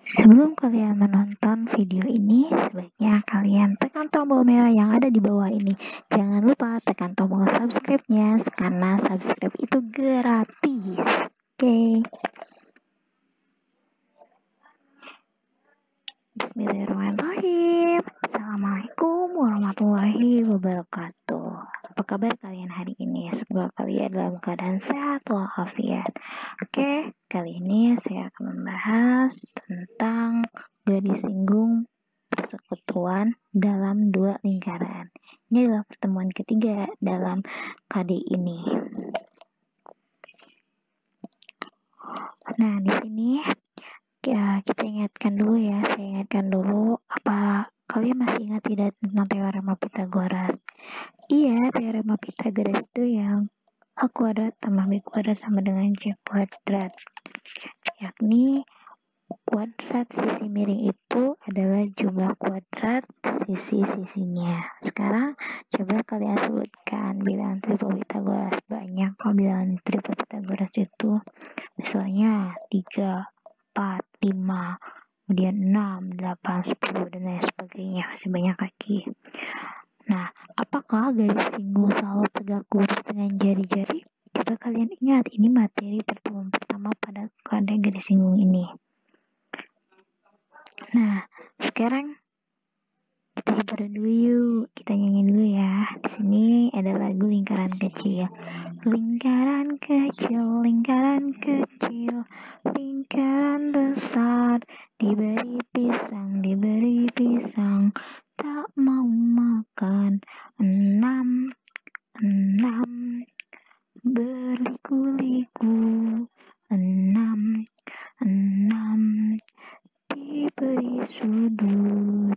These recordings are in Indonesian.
Sebelum kalian menonton video ini, sebaiknya kalian tekan tombol merah yang ada di bawah ini. Jangan lupa tekan tombol subscribe-nya, karena subscribe itu gratis. Oke. Bismillahirrahmanirrahim. Assalamualaikum warahmatullahi wabarakatuh. Apa kabar kalian hari ini? Semoga kalian dalam keadaan sehat walafiat. Oke, kali ini saya akan membahas tentang garis singgung persekutuan dalam dua lingkaran. Ini adalah pertemuan ketiga dalam KD ini. Nah, di sini kita ingatkan dulu ya, saya ingatkan dulu, apa kalian masih ingat tidak tentang teorema Pythagoras? Iya, teorema Pythagoras itu yang A kuadrat tambah B kuadrat sama dengan C kuadrat, yakni kuadrat sisi miring itu adalah jumlah kuadrat sisi-sisinya. Sekarang coba kalian sebutkan bilangan triple Pythagoras. Banyak kok bilangan triple Pythagoras itu, misalnya 3, 4, 5, kemudian 6, 8, 10, dan lain sebagainya. Masih banyak lagi. Nah, apakah garis singgung selalu tegak lurus dengan jari-jari? Coba kalian ingat, ini materi pertemuan pertama pada KD garis singgung ini. Nah, sekarang kita hiburan dulu yuk. Kita nyanyi dulu ya. Di sini ada lagu lingkaran kecil. Lingkaran kecil, lingkaran kecil, lingkaran besar, diberi pisang, tak mau makan. 6, 6, berliku-liku. 6, 6, diberi sudut.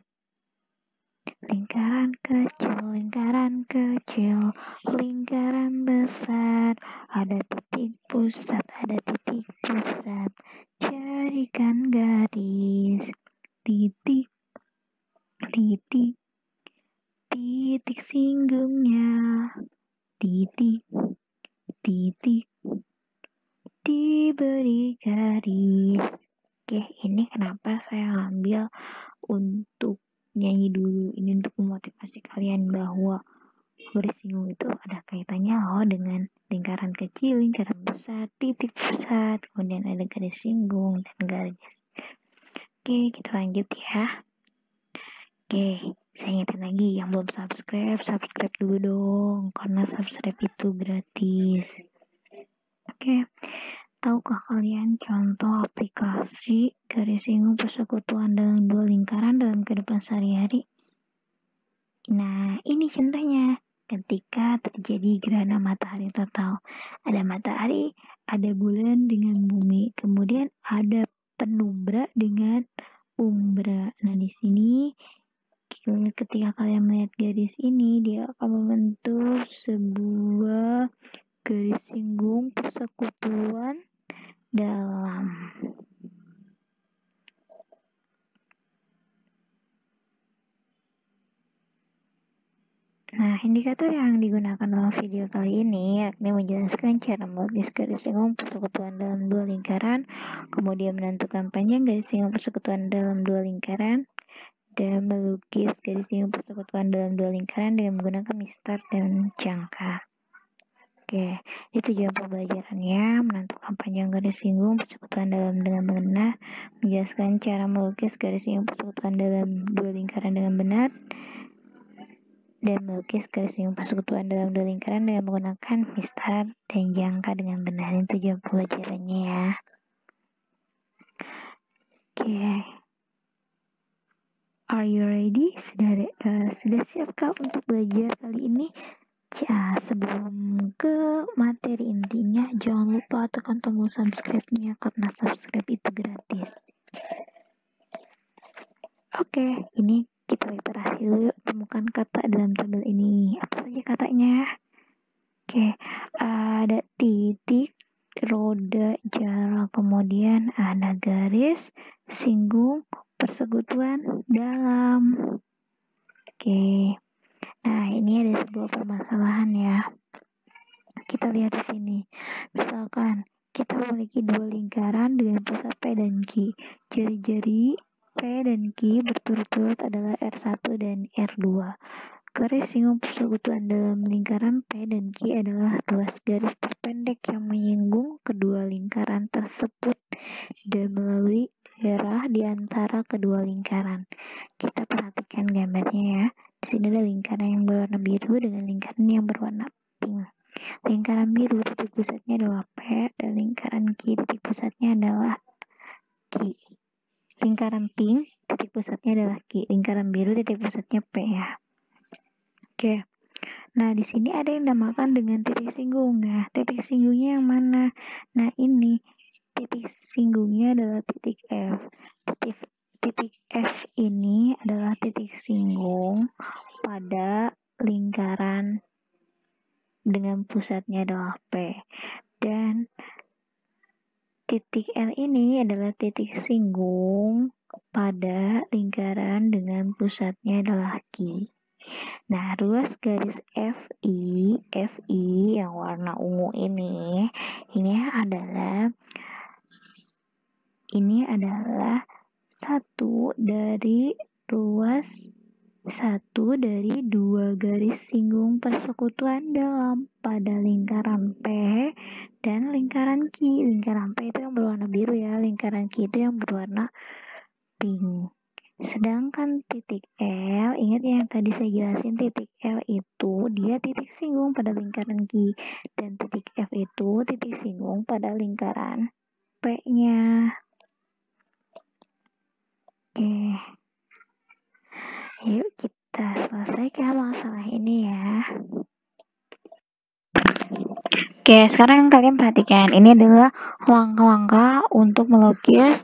Lingkaran kecil, lingkaran besar, ada titik pusat, jadikan garis, titik singgungnya, titik, diberi garis. Oke, ini kenapa saya ambil untuk nyanyi dulu, ini untuk memotivasi kalian bahwa garis singgung itu ada kaitannya loh dengan lingkaran kecil, lingkaran besar, titik pusat, kemudian ada garis singgung dan garis. Oke, kita lanjut ya. Oke, saya ingetin lagi yang belum subscribe dulu dong, karena subscribe itu gratis. Oke, tahukah kalian contoh aplikasi garis singgung persekutuan dalam dua lingkaran dalam kehidupan sehari-hari? Nah, ini contohnya. Ketika terjadi gerhana matahari total, ada matahari, ada bulan dengan bumi, kemudian ada penumbra dengan umbra. Nah, di sini ketika kalian melihat garis ini, dia akan membentuk sebuah garis singgung persekutuan dalam. Nah, indikator yang digunakan dalam video kali ini yakni menjelaskan cara melukis garis singgung persekutuan dalam dua lingkaran, kemudian menentukan panjang garis singgung persekutuan dalam dua lingkaran, dan melukis garis singgung persekutuan dalam dua lingkaran dengan menggunakan mistar dan jangka. Oke, itu tujuan pembelajarannya, menentukan panjang garis singgung persekutuan dalam dengan benar, menjelaskan cara melukis garis singgung persekutuan dalam dua lingkaran dengan benar, dan melukis garis singgung persekutuan dalam dua lingkaran dengan menggunakan mistar dan jangka dengan benar. Itu tujuan pelajarannya ya. Oke. Are you ready? Sudah siapkah untuk belajar kali ini? Sebelum ke materi intinya, jangan lupa tekan tombol subscribe-nya karena subscribe itu gratis. Oke, ini kita literasi dulu. Temukan kata dalam tabel ini. Apa saja katanya? Oke, ada titik, roda, jarak, kemudian ada garis, singgung, persekutuan, dalam. Oke, nah ini ada sebuah permasalahan ya. Kita lihat di sini. Misalkan kita memiliki dua lingkaran dengan pusat P dan Q. Jari-jari P dan Q berturut-turut adalah R1 dan R2. Garis singgung persekutuan dalam lingkaran P dan Q adalah ruas garis terpendek yang menyinggung kedua lingkaran tersebut dan melalui daerah di antara kedua lingkaran. Kita perhatikan gambarnya ya. Di sini ada lingkaran yang berwarna biru dengan lingkaran yang berwarna pink. Lingkaran biru titik pusatnya adalah P dan lingkaran Q titik pusatnya adalah Q. Lingkaran pink titik pusatnya adalah Q. Lingkaran biru titik pusatnya P ya. Oke. Nah, di sini ada yang dinamakan dengan titik singgung. Nah, titik singgungnya yang mana? Nah, ini titik singgungnya adalah titik F. Titik F ini adalah titik singgung pada lingkaran dengan pusatnya adalah P. Dan titik L ini adalah titik singgung pada lingkaran dengan pusatnya adalah Q. Nah, ruas garis FI yang warna ungu ini adalah satu dari dua garis singgung persekutuan dalam pada lingkaran P dan lingkaran Q. Lingkaran P itu yang berwarna biru ya, lingkaran Q itu yang berwarna pink. Sedangkan titik L, ingat yang tadi saya jelasin, titik L itu dia titik singgung pada lingkaran Q dan titik F itu titik singgung pada lingkaran P-nya. Oke. Yuk kita selesaikan masalah ini ya. Oke, sekarang kalian perhatikan. Ini adalah langkah-langkah untuk melukis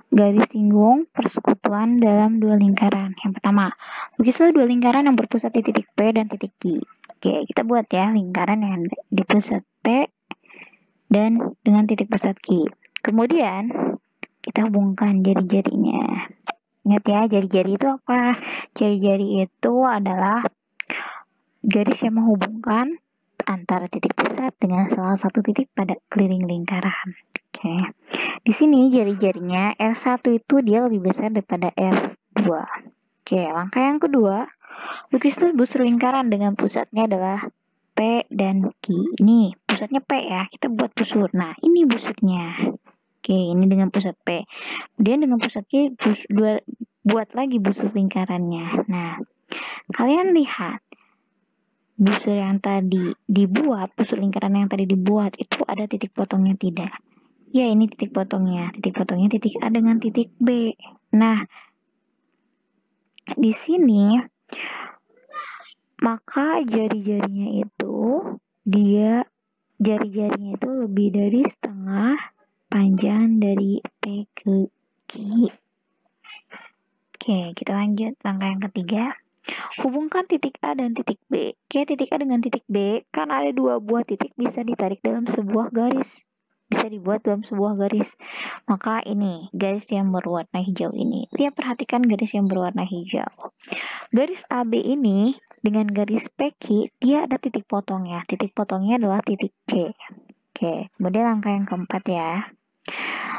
garis singgung persekutuan dalam dua lingkaran. Yang pertama, lukislah dua lingkaran yang berpusat di titik P dan titik Q. Oke, kita buat ya lingkaran yang di pusat P dan dengan titik pusat Q. Kemudian, kita hubungkan jari-jarinya. Ingat ya, jari-jari itu apa? Jari-jari itu adalah garis yang menghubungkan antara titik pusat dengan salah satu titik pada keliling lingkaran. Oke. Di sini jari-jarinya R1 itu dia lebih besar daripada R2. Oke, langkah yang kedua, lukislah busur lingkaran dengan pusatnya adalah P dan Q. Ini pusatnya P ya, kita buat busur. Nah, ini busurnya. Oke, ini dengan pusat P. Kemudian dengan pusat Q, buat lagi busur lingkarannya. Nah, kalian lihat busur yang tadi dibuat, busur lingkaran yang tadi dibuat itu ada titik potongnya tidak? Ya, ini titik potongnya. Titik potongnya titik A dengan titik B. Nah, di sini maka jari-jarinya itu lebih dari setengah panjang dari P ke Q. Oke, kita lanjut langkah yang ketiga. Hubungkan titik A dan titik B. Oke, titik A dengan titik B, kan ada dua buah titik bisa ditarik dalam sebuah garis. Bisa dibuat dalam sebuah garis. Maka ini, garis yang berwarna hijau ini. Lihat, perhatikan garis yang berwarna hijau. Garis AB ini dengan garis PQ, dia ada titik potongnya. Titik potongnya adalah titik C. Oke, kemudian langkah yang keempat ya.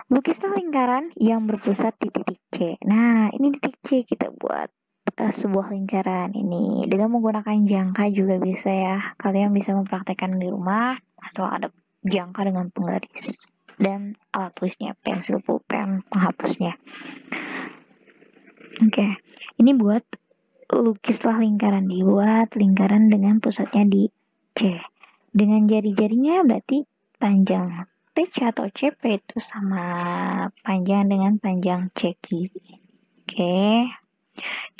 Lukislah lingkaran yang berpusat di titik C. Nah, ini titik C kita buat sebuah lingkaran ini dengan menggunakan jangka juga bisa ya. Kalian bisa mempraktekkan di rumah asal ada jangka dengan penggaris dan alat tulisnya, pensil, pulpen, penghapusnya. Oke, ini buat lukislah lingkaran, dibuat lingkaran dengan pusatnya di C. Dengan jari-jarinya berarti panjang PC atau CP itu sama panjang dengan panjang CQ. Oke.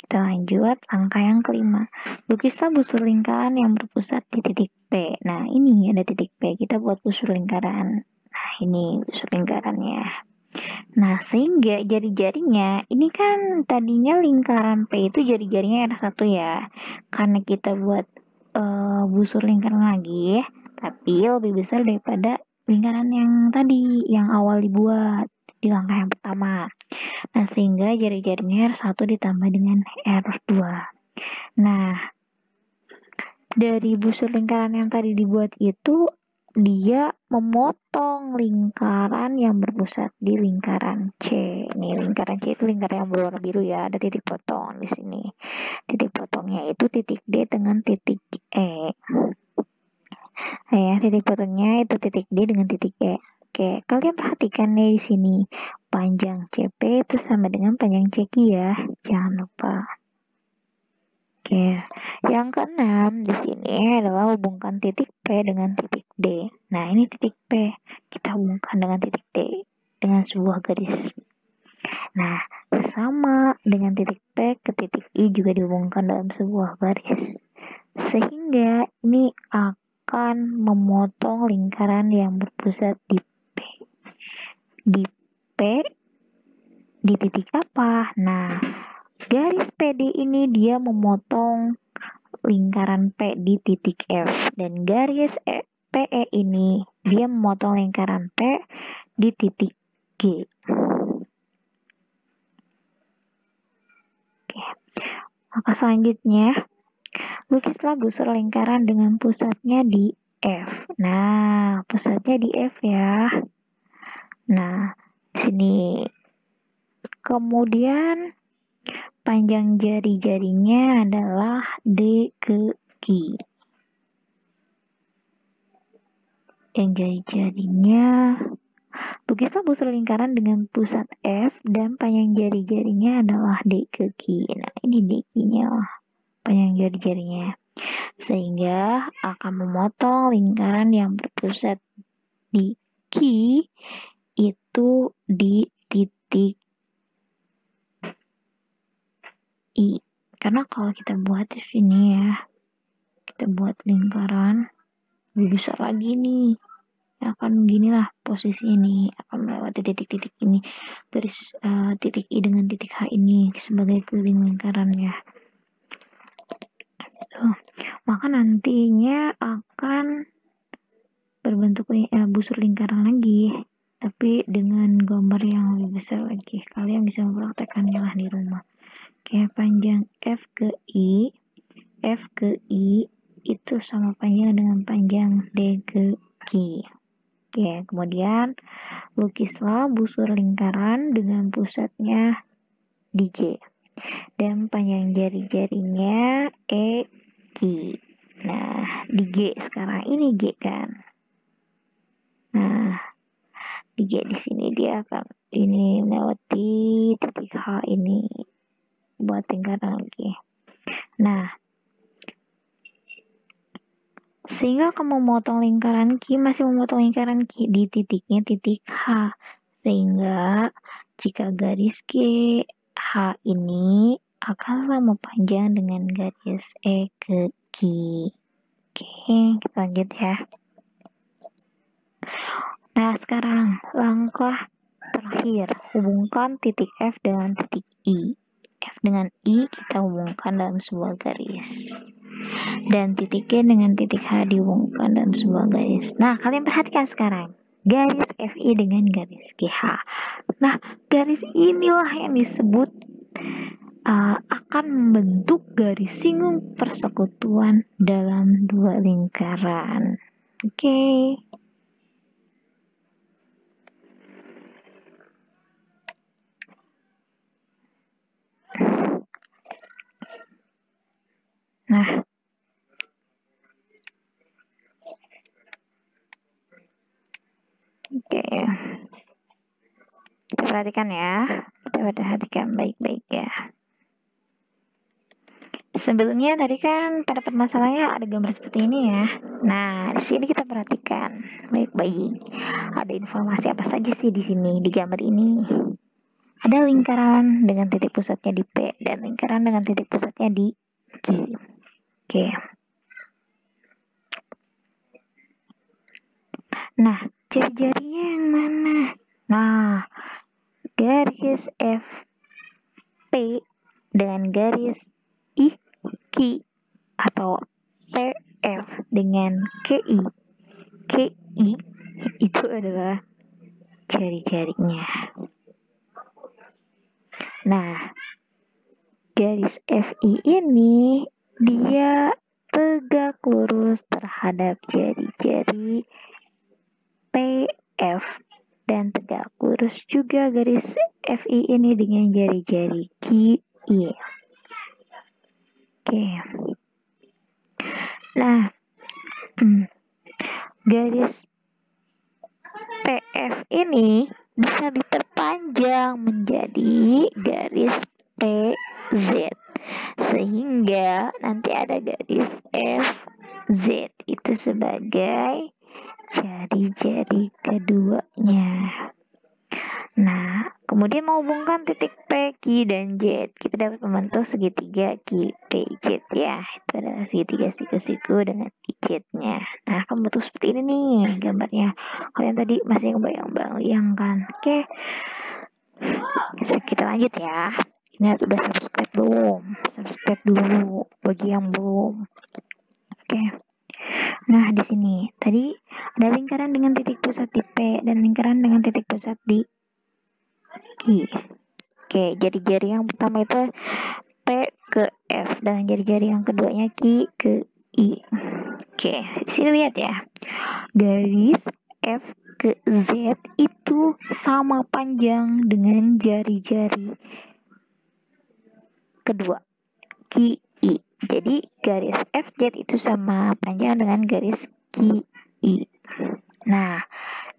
Kita lanjut, langkah yang kelima. Lukislah busur lingkaran yang berpusat di titik P. Nah, ini ada titik P. Kita buat busur lingkaran. Nah, ini busur lingkarannya. Nah, sehingga jari-jarinya, ini kan tadinya lingkaran P itu jari-jarinya R1 ya. Karena kita buat busur lingkaran lagi, tapi lebih besar daripada lingkaran yang tadi, yang awal dibuat di langkah yang pertama. Nah, sehingga jari-jarinya R1 ditambah dengan R2. Nah, dari busur lingkaran yang tadi dibuat itu dia memotong lingkaran yang berpusat di lingkaran C. Nih, lingkaran C itu lingkaran yang berwarna biru ya, ada titik potong di sini. Titik potongnya itu titik D dengan titik E. Nah, ya, titik potongnya itu titik D dengan titik E. Oke, kalian perhatikan nih di sini. Panjang CP itu sama dengan panjang CQ ya. Jangan lupa. Oke, yang keenam di sini adalah hubungkan titik P dengan titik D. Nah, ini titik P. Kita hubungkan dengan titik D dengan sebuah garis. Nah, sama dengan titik P ke titik I juga dihubungkan dalam sebuah garis. Sehingga ini akan memotong lingkaran yang berpusat di P. Di P di titik apa? Nah, garis PD ini dia memotong lingkaran P di titik F dan garis PE ini dia memotong lingkaran P di titik G. Oke. Maka selanjutnya lukislah busur lingkaran dengan pusatnya di F. Nah, pusatnya di F ya. Nah, di sini. Kemudian panjang jari-jarinya adalah D ke Q. Dan jari-jarinya, lukislah busur lingkaran dengan pusat F dan panjang jari-jarinya adalah D ke Q. Nah, ini D Q-nya, panjang jari-jarinya. Sehingga akan memotong lingkaran yang berpusat di Q itu di titik I. Karena kalau kita buat di sini ya, kita buat lingkaran lebih besar lagi nih, akan beginilah posisi ini, akan melewati titik-titik ini, garis titik I dengan titik H ini sebagai keliling lingkarannya. Maka nantinya akan berbentuk busur lingkaran lagi, tapi dengan gambar yang lebih besar lagi. Kalian bisa mempraktekannya lah di rumah. Kayak panjang F ke I itu sama panjang dengan panjang D ke Q. Oke, kemudian lukislah busur lingkaran dengan pusatnya di J dan panjang jari-jarinya E Q. Nah, di G sekarang ini G kan. Nah, di G di sini dia akan ini melewati titik H ini buat lingkaran lagi. Nah, sehingga akan memotong lingkaran Q, masih memotong lingkaran Q di titiknya titik H. Sehingga jika garis G H ini akan sama panjang dengan garis E ke Q. Oke, kita lanjut ya. Nah, sekarang langkah terakhir, hubungkan titik F dengan titik I. F dengan I kita hubungkan dalam sebuah garis. Dan titik G dengan titik H dihubungkan dalam sebuah garis. Nah, kalian perhatikan sekarang. Garis FI dengan garis GH. Nah, garis inilah yang disebut akan membentuk garis singgung persekutuan dalam dua lingkaran. Oke. Nah, oke. Kita perhatikan ya. Kita perhatikan baik-baik ya. Sebelumnya tadi kan pada masalahnya ada gambar seperti ini ya. Nah, di sini kita perhatikan baik-baik. Ada informasi apa saja sih di sini di gambar ini? Ada lingkaran dengan titik pusatnya di P dan lingkaran dengan titik pusatnya di Q. Oke. Nah, jari-jarinya yang mana? Nah, garis FP dengan garis IQ atau PF dengan KI. KI itu adalah jari-jarinya. Nah, garis FI ini dia tegak lurus terhadap jari-jari PF dan tegak lurus juga garis FI ini dengan jari-jari QI. Oke. Nah, garis PF ini bisa diperpanjang menjadi garis PZ sehingga nanti ada garis FZ itu sebagai jari-jari keduanya. Nah, kemudian menghubungkan titik P, Q, dan Z, kita dapat membentuk segitiga Q, P, Z ya. Itu adalah segitiga siku-siku dengan Z-nya. Nah, akan bentuk seperti ini nih gambarnya. Kalian tadi masih ngebayang-bayang kan? Oke, kita lanjut ya. Ingat udah subscribe belum? Subscribe dulu bagi yang belum. Oke. Nah, di sini tadi ada lingkaran dengan titik pusat di P dan lingkaran dengan titik pusat di Q. Oke, jari-jari yang pertama itu P ke F dan jari-jari yang keduanya Q ke I. Oke, di sini lihat ya. Garis F ke Z itu sama panjang dengan jari-jari kedua Q I. Jadi garis FZ itu sama panjang dengan garis Q I. Nah,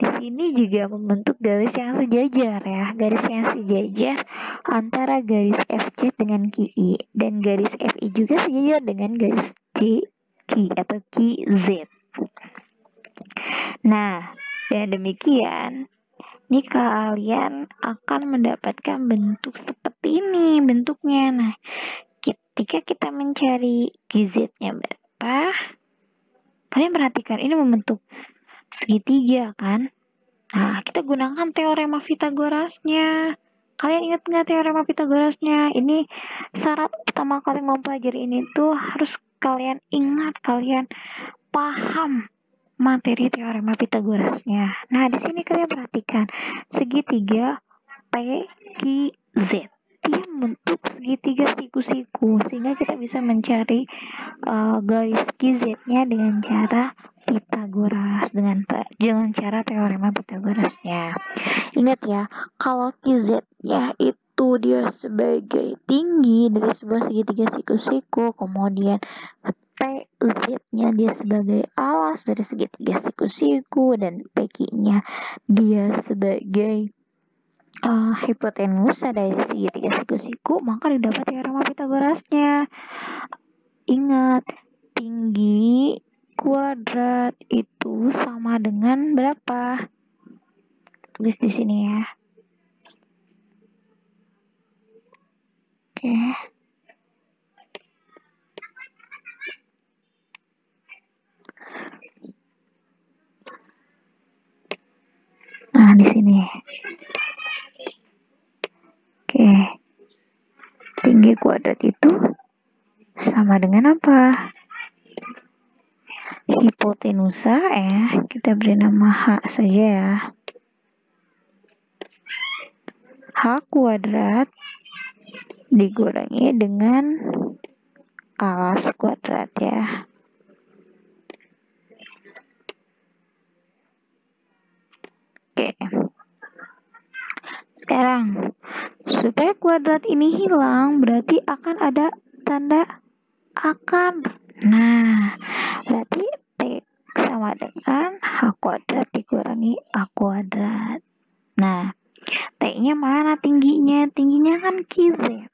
di sini juga membentuk garis yang sejajar ya. Garis yang sejajar antara garis FZ dengan QI dan garis FI juga sejajar dengan garis JQ atau QZ. Nah, dengan demikian ini kalian akan mendapatkan bentuk seperti ini bentuknya. Nah, ketika kita mencari GZ-nya berapa, kalian perhatikan ini membentuk segitiga kan. Nah, kita gunakan teorema Pythagorasnya. Kalian ingat nggak teorema Pythagorasnya? Ini syarat pertama kali mempelajari ini tuh harus kalian ingat, kalian paham materi teorema Pythagorasnya. Nah, di sini kalian perhatikan segitiga PQZ. Dia membentuk segitiga siku-siku sehingga kita bisa mencari garis QZ-nya dengan cara Pythagoras dengan cara teorema Pythagorasnya. Ingat ya, kalau QZ-nya itu dia sebagai tinggi dari sebuah segitiga siku-siku, kemudian PZ-nya dia sebagai alas dari segitiga siku-siku, dan PQ-nya dia sebagai hipotenusa dari segitiga siku-siku, maka didapat teorema Pythagorasnya. Ingat, tinggi kuadrat itu sama dengan berapa? Tulis di sini ya. Oke. Nah, di sini. Oke. Tinggi kuadrat itu sama dengan apa? Hipotenusa ya. Kita beri nama H saja ya. H kuadrat dikurangi dengan alas kuadrat ya. Oke. Sekarang, supaya kuadrat ini hilang, berarti akan ada tanda akar. Nah, berarti T sama dengan H kuadrat dikurangi A kuadrat. Nah, T-nya mana tingginya? Tingginya kan QZ.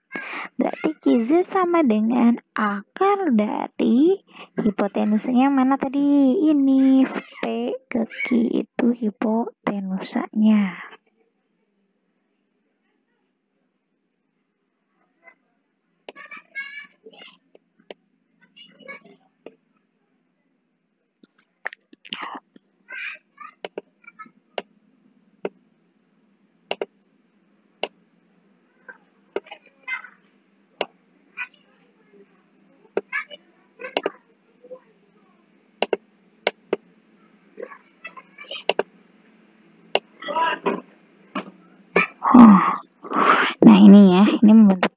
Berarti QZ sama dengan akar dari hipotenusanya mana tadi? Ini P ke Q itu hipotenusanya. Nah, ini ya, ini membentuk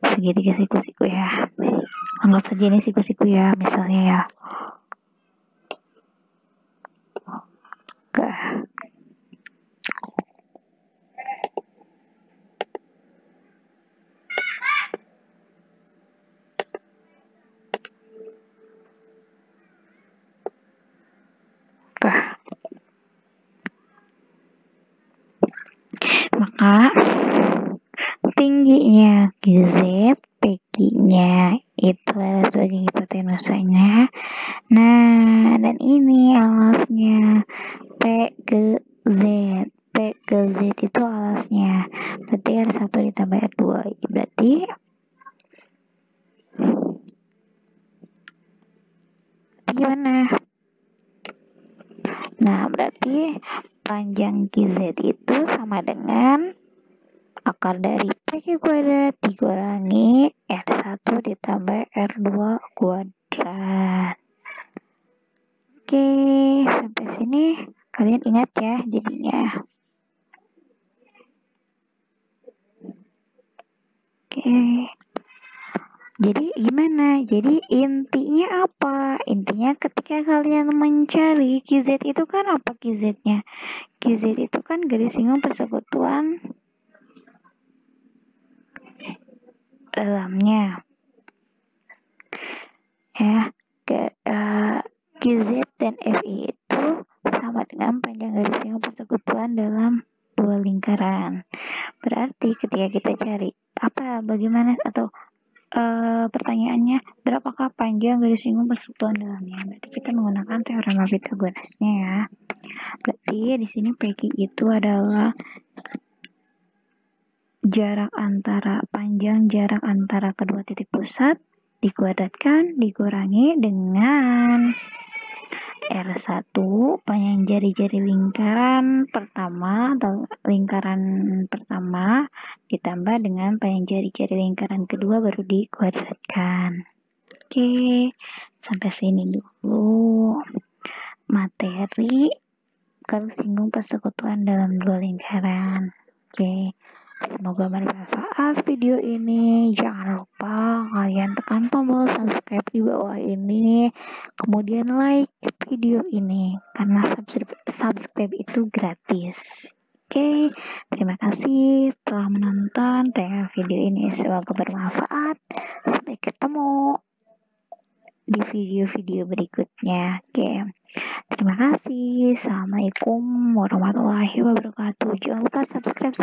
segitiga siku-siku ya. Anggap saja ini siku-siku ya, misalnya ya. tingginya QZ, PQ-nya itu adalah sebagai hipotenusanya. Nah, dan ini alasnya PQZ. PQZ itu alasnya. Berarti R1 ditambah R2. Berarti gimana? Nah, berarti panjang QZ itu sama dengan akar dari PQ kuadrat dikurangi R1 ditambah R2 kuadrat. Oke, sampai sini kalian ingat ya jadinya. Oke. Jadi gimana? Jadi intinya apa? Intinya ketika kalian mencari QZ itu kan apa QZ-nya? QZ itu kan garis singgung persekutuan dalamnya. Ya, QZ dan FI itu sama dengan panjang garis singgung persekutuan dalam dua lingkaran. Berarti ketika kita cari bagaimana atau pertanyaannya berapakah panjang garis singgung persekutuan dalamnya? Berarti kita menggunakan teorema Pythagorasnya ya. Berarti di sini PQ itu adalah panjang jarak antara kedua titik pusat dikuadratkan dikurangi dengan R1 panjang jari-jari lingkaran pertama ditambah dengan panjang jari-jari lingkaran kedua baru dikuadratkan. Oke, sampai sini dulu materi garis singgung persekutuan dalam dua lingkaran. Oke, semoga bermanfaat video ini. Jangan lupa kalian tekan tombol subscribe di bawah ini, kemudian like video ini karena subscribe itu gratis. Oke, terima kasih telah menonton video ini. Semoga bermanfaat. Sampai ketemu di video-video berikutnya. Oke. Terima kasih. Assalamualaikum warahmatullahi wabarakatuh. Jangan lupa subscribe.